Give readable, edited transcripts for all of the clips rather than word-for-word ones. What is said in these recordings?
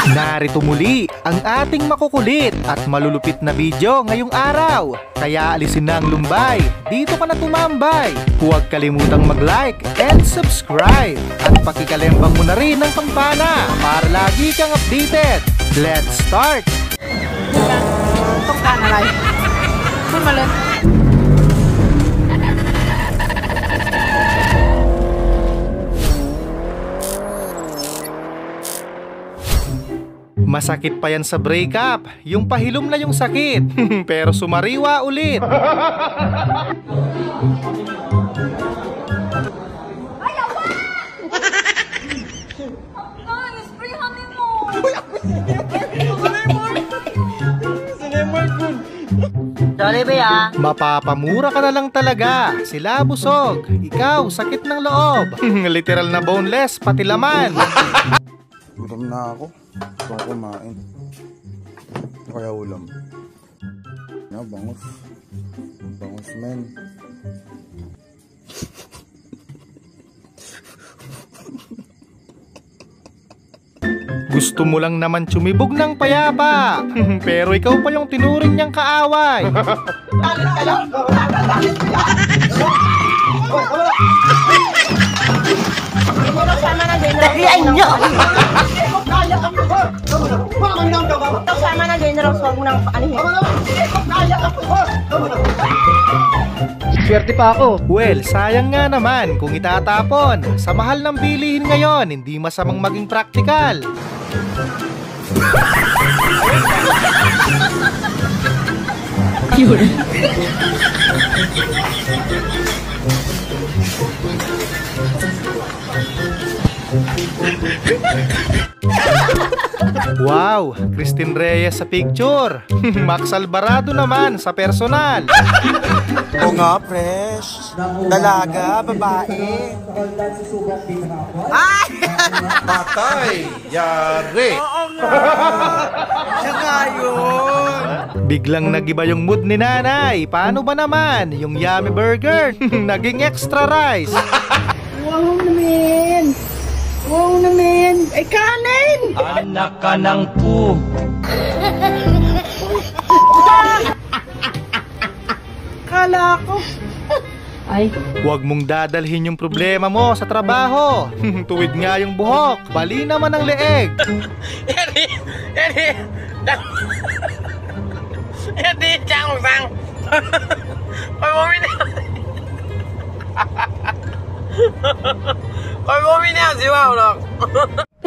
Narito muli ang ating makukulit at malulupit na video ngayong araw. Kaya alisin na ang lumbay, dito ka na tumambay. Huwag kalimutang mag-like and subscribe. At pakikalembang mo na rin ang kampana para lagi kang updated. Let's start! Tong kanalay. Kurmalon. Masakit pa yan sa breakup, yung pahilom na yung sakit, pero sumariwa ulit. Mapapamura ka na lang talaga. Sila busog, ikaw sakit ng loob. Literal na boneless, pati laman. Gutom na ako. Gusto ko kumain. Kaya ulam. Na, bangus. Bangus, men. Gusto mo lang naman tsumibog ng payapa. Pero ikaw pa yung tinuring niyang kaaway. Dahian nyo! Sama na general, huwag mo nang paanihin. Swerte pa ako. Well, sayang nga naman kung itatapon. Sa mahal ng bilihin ngayon, hindi masamang maging praktikal. Wow, Christine Reyes sa picture. Max Alvarado naman sa personal. O nga, fresh. Dalaga, babae. Ay! Patay! Yari! Oo nga! Siya nga yun! Biglang nagiba yung mood ni nanay. Paano ba naman? Yung yummy burger naging extra rice. Wow naman! Wow naman! Ay, kanin! Anak ka ng pu. Kala ko. Ay. Huwag mong dadalhin yung problema mo sa trabaho. Tuwid nga yung buhok. Bali naman ang leeg.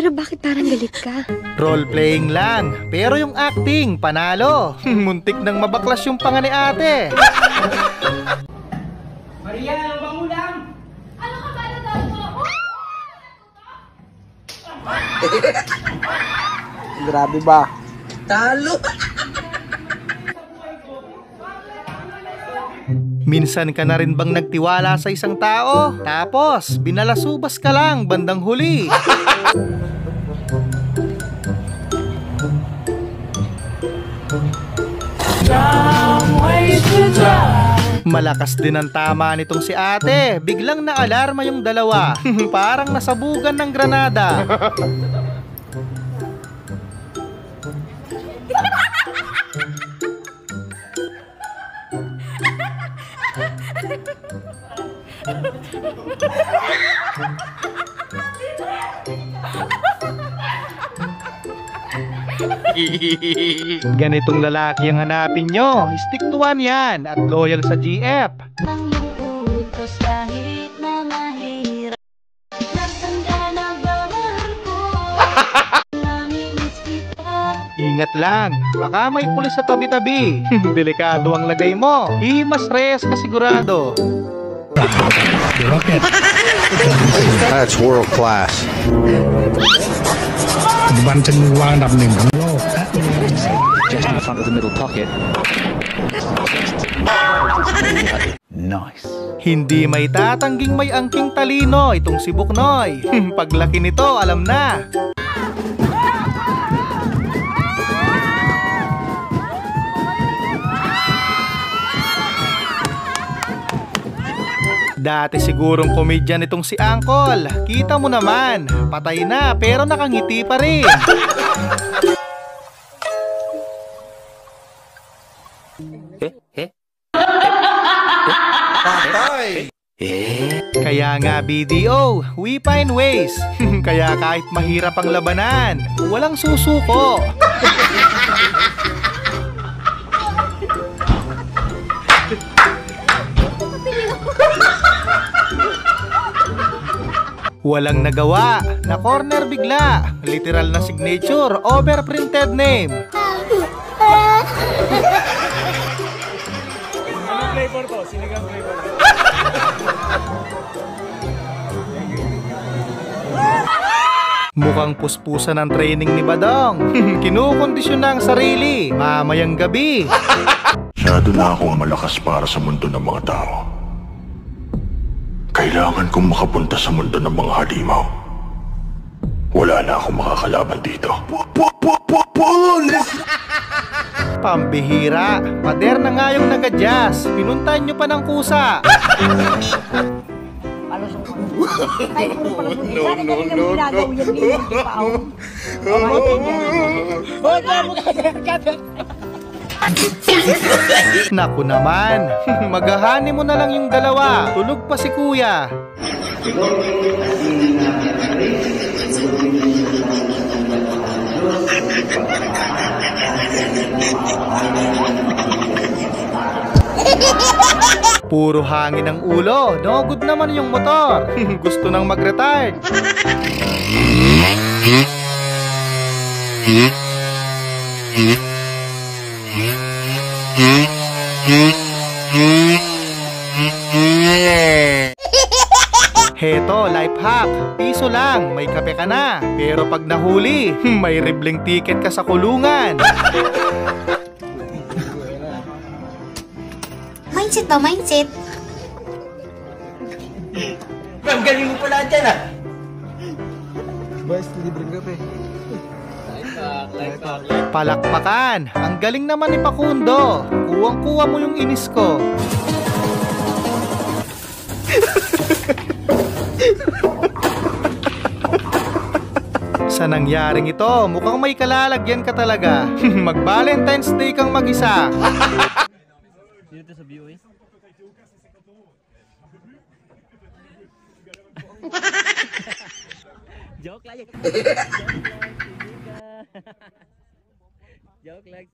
Pero bakit parang galit ka? Role-playing lang. Pero yung acting, panalo. Muntik nang mabaklas yung panga ni ate. Maria, ang bangulang! Ano ka ba na mo? Grabe ba? Talo! Minsan ka na rin bang nagtiwala sa isang tao? Tapos, binalasubas ka lang bandang huli. Malakas din ang tama nitong si ate. Biglang naalarma yung dalawa. Parang nasabugan ng granada. Ganitong lalaki ang hanapin nyo. Stick to one yan at loyal sa GF. Kahit na mahirap, nasanda na ba mahal ko? Namimiss kita. Ingat lang, baka may pulis sa tabi-tabi. Delikado ang lagay mo. Himas Reyes ka sigurado. That's world class. ปัจจุบันฉันวางอันดับหนึ่งของโลก Just in the front of the middle pocket. Nice. Hindi may tatangging may angking talino itong si Buknoy. Paglaki nito, alam na. Dati sigurong komedyan itong si Uncle. Kita mo naman, patay na pero nakangiti pa rin. Patay! Kaya nga BDO, we find ways. Kaya kahit mahirap ang labanan, walang susuko. Walang nagawa, na corner bigla. Literal na signature, overprinted name. Anong flavor to? Sinigang flavor. Mukhang puspusan ang training ni Badong. Kinukondisyon na ang sarili, mamayang gabi. Masyado na akong malakas para sa mundo ng mga tao. Kailangan kong makapunta sa mundo ng mga halimaw. Wala na akong makakalaban dito. Pambihira, pader na nga yung nag-adjust. Pinuntahan nyo pa ng kusa. Naku naman, maghahani mo na lang yung dalawa. Tulog pa si kuya. Puro hangin ang ulo. No good naman yung motor. Gusto nang mag-retard. Heto, life hack. Piso lang, may kape ka na. Pero pag nahuli, may ribling ticket ka sa kulungan. Mindset ba? Mindset? Ang galing mo pala dyan ah. Boys, libreng gabi. Palakpakan. Ang galing naman ni Pakundo. Kuwang-kuwa mo yung inis ko. Sa nangyaring ito, mukhang may kalalagyan ka talaga. Mag-Valentine's Day kang mag-isa. Dito sa BOA? Joke lang. Joke lang.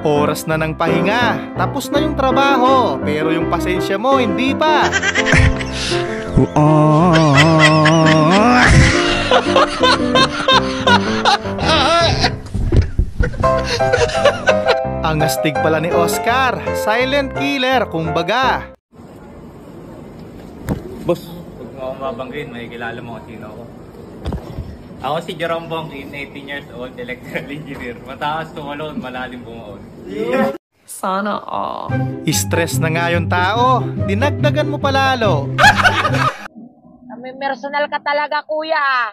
Oras na ng pahinga. Tapos na yung trabaho. Pero yung pasensya mo, hindi pa. Ang astig pala ni Oscar. Silent killer, kumbaga. Boss, huwag mo akong mabanggain, may kilala mo kung sino ako. Ako si Jerome Bongkin, 18 years old, electrical engineer. Mataas tumalon, malalim bumaon. Sana all. Stress na nga yung tao. Dinagdagan mo palalo. May personal ka talaga, kuya.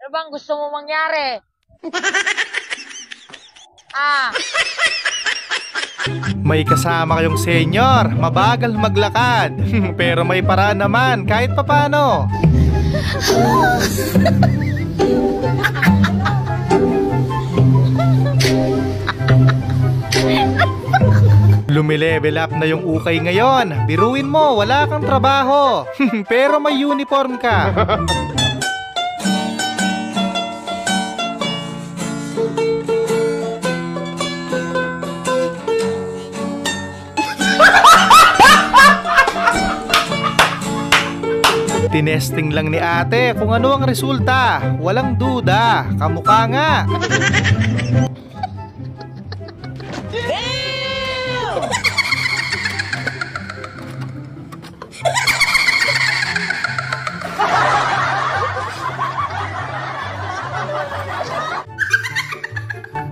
Ano bang gusto mo mangyari? May kasama kayong senyor, mabagal maglakad. Pero may paraan naman kahit papano. Lumilevel up na yung ukay ngayon. Biruin mo, wala kang trabaho. Pero may uniform ka. Tinesting lang ni ate kung ano ang resulta. Walang duda, kamukha nga.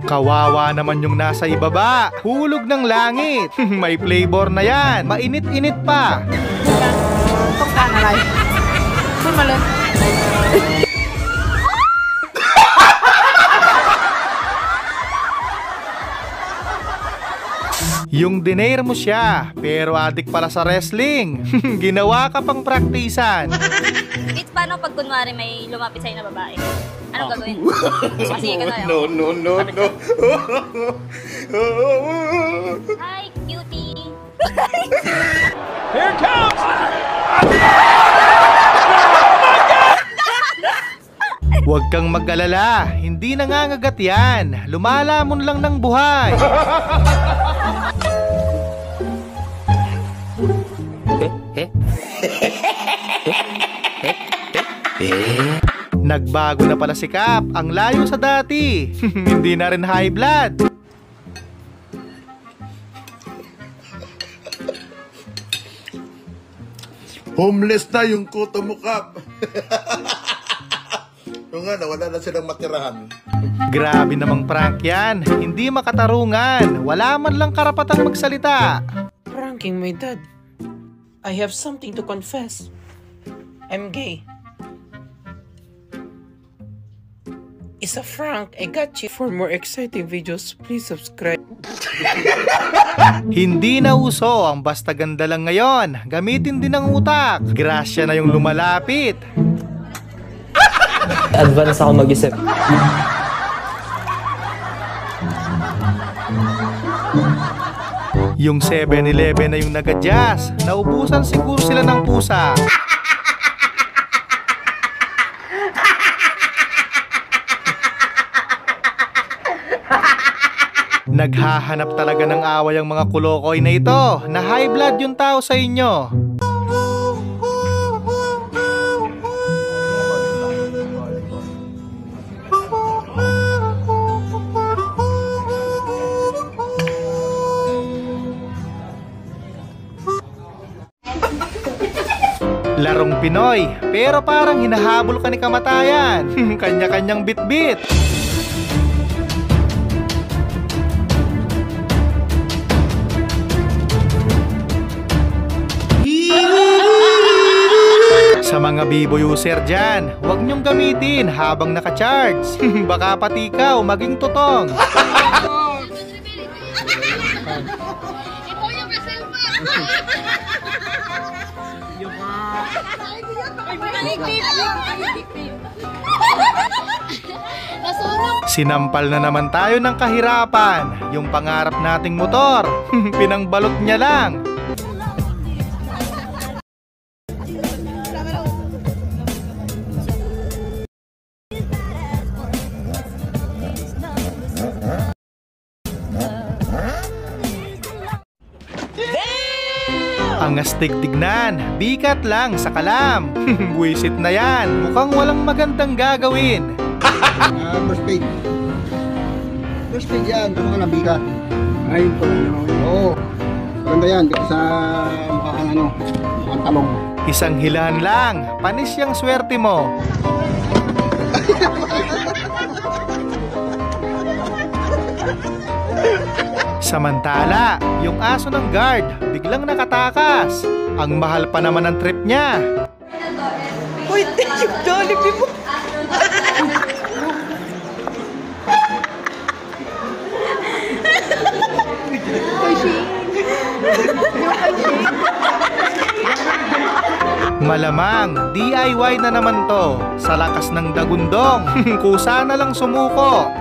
Kawawa naman yung nasa ibaba. Hulog ng langit. May flavor na yan. Mainit-init pa. Itong kanalay. Sumalit. Yung dinair mo siya, pero adik pala sa wrestling. Ginawa ka pang praktisan. Bit, paano pag kunwari may lumapit sa'yo na babae? Anong gagawin? Sige ka na yun. No. Hi, cutie! Here it comes! Huwag kang mag-alala, hindi nangangagat yan. Lumalamon lang ng buhay. Nagbago na pala si Cap, ang layo sa dati. Hindi na rin high blood. Homeless na yung kuto mo, Kap. Yung nga, wala na silang matirahan. Grabe namang prank yan, hindi makatarungan. Wala man lang karapatang magsalita. Pranking my dad. I have something to confess. I'm gay. It's a prank. I got you. For more exciting videos, please subscribe. Hindi na uso ang basta ganda lang ngayon. Gamitin din ang utak. Grasya na yung lumalapit. Advance ako mag-isip. Yung 7-Eleven na yung nag-adjust. Naubusan siguro sila ng pusa. Naghahanap talaga ng away ang mga kulokoy na ito. Na high blood yung tao sa inyo. Larong Pinoy, pero parang hinahabol ka ni kamatayan. Kanya-kanyang bit-bit. Sa mga Bibo user dyan, huwag nyong gamitin habang naka-charge. Baka pati ikaw maging tutong. Sinampal na naman tayo ng kahirapan. Yung pangarap nating motor, pinangbalot niya lang. Ang astig tignan, bikat lang sa kalam. Buwisit na yan, mukhang walang magandang gagawin. First page. First page yan, ito mga nabigat. Ay, ito ano. Oo. Maganda yan, dito sa mukhang talong. Isang hilahan lang, panis yung swerte mo. Samantala, yung aso ng guard biglang nakatakas. Ang mahal pa naman ng trip niya. Uy, yung Jollibee mo! Malamang, DIY na naman to. Sa lakas ng dagundong, kusa na lang sumuko.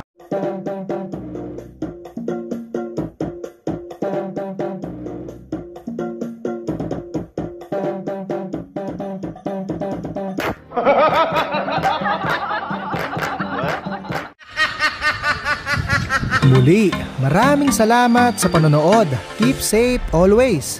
Muli, maraming salamat sa panonood. Keep safe always.